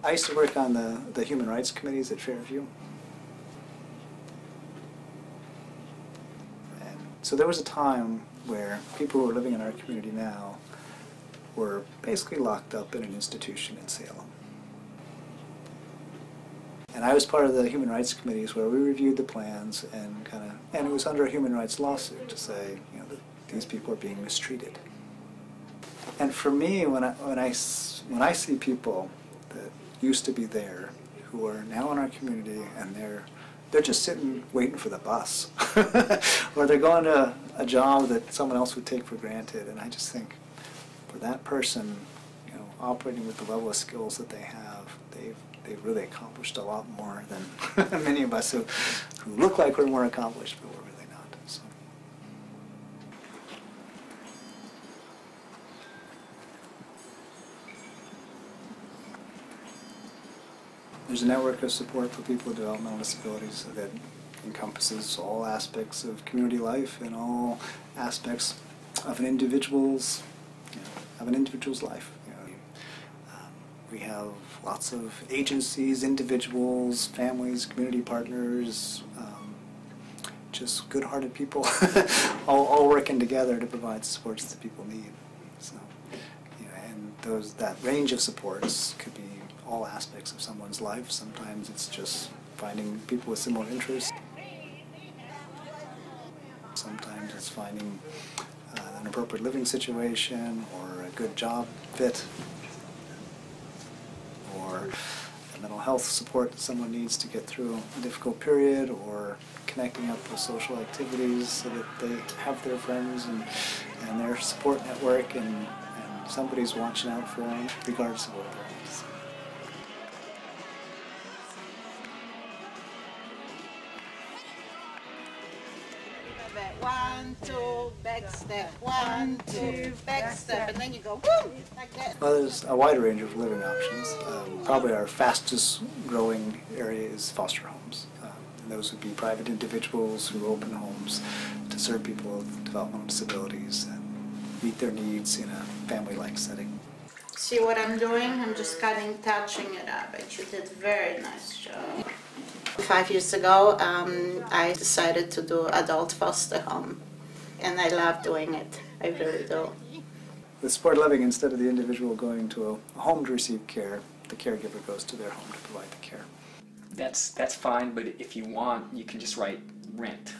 I used to work on the human rights committees at Fairview. And so there was a time where people who are living in our community now were basically locked up in an institution in Salem. And I was part of the human rights committees where we reviewed the plans and and it was under a human rights lawsuit to say, you know, that these people are being mistreated. And for me, when I see people that used to be there who are now in our community and they're just sitting waiting for the bus, or they're going to a job that someone else would take for granted, and I just think, for that person, you know, operating with the level of skills that they have, they've really accomplished a lot more than many of us who look like we're more accomplished, but we're really not. So. There's a network of support for people with developmental disabilities that encompasses all aspects of community life and all aspects of an individual's life. You know, we have lots of agencies, individuals, families, community partners, just good-hearted people, all working together to provide supports that people need. So, you know, and that range of supports could be all aspects of someone's life. Sometimes it's just finding people with similar interests. Sometimes it's finding an appropriate living situation or a good job fit or a mental health support that someone needs to get through a difficult period, or connecting up with social activities so that they have their friends and their support network and somebody's watching out for them regardless of what their needs. 1, 2, back step, 1, 2, back step, and then you go woo, like that. Well, there's a wide range of living options. Probably our fastest growing area is foster homes. And those would be private individuals who open homes to serve people with developmental disabilities and meet their needs in a family-like setting. See what I'm doing? I'm just touching it up, and you did a very nice job. 5 years ago, I decided to do adult foster home, and I love doing it. I really do. With supported living, instead of the individual going to a home to receive care, the caregiver goes to their home to provide the care. That's fine, but if you want, you can just write rent.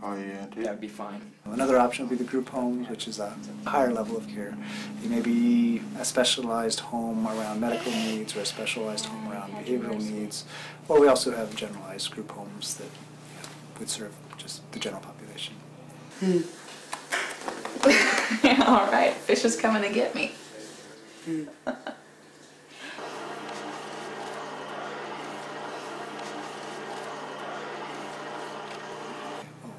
Oh yeah, dude. That would be fine. Another option would be the group homes, which is a higher level of care. It may be a specialized home around medical needs or a specialized home around behavioral needs. Or we also have generalized group homes that would serve just the general population. Yeah, all right, fish is coming to get me.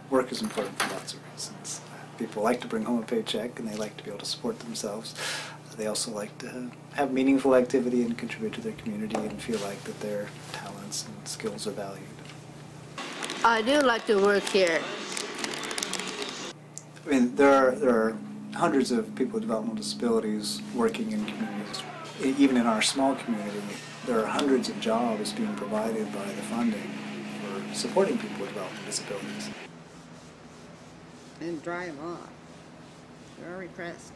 Work is important for lots of reasons. People like to bring home a paycheck and they like to be able to support themselves. They also like to have meaningful activity and contribute to their community and feel like that their talents and skills are valued. I do like to work here. I mean, there are hundreds of people with developmental disabilities working in communities. Even in our small community, there are hundreds of jobs being provided by the funding for supporting people with developmental disabilities. And dry them off. They're repressed.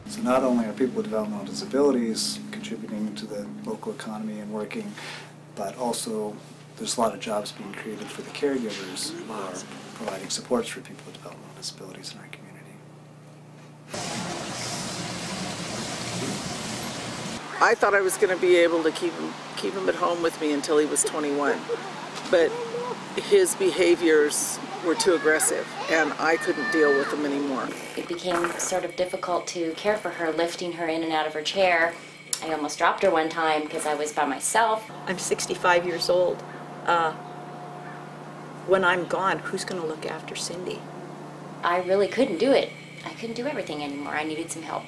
So not only are people with developmental disabilities contributing to the local economy and working, but also there's a lot of jobs being created for the caregivers who are providing supports for people with developmental disabilities in our community. I thought I was going to be able to keep him at home with me until he was 21, but his behaviors were too aggressive, and I couldn't deal with them anymore. It became sort of difficult to care for her, lifting her in and out of her chair. I almost dropped her one time because I was by myself. I'm 65 years old. When I'm gone, who's going to look after Cindy? I really couldn't do it. I couldn't do everything anymore. I needed some help.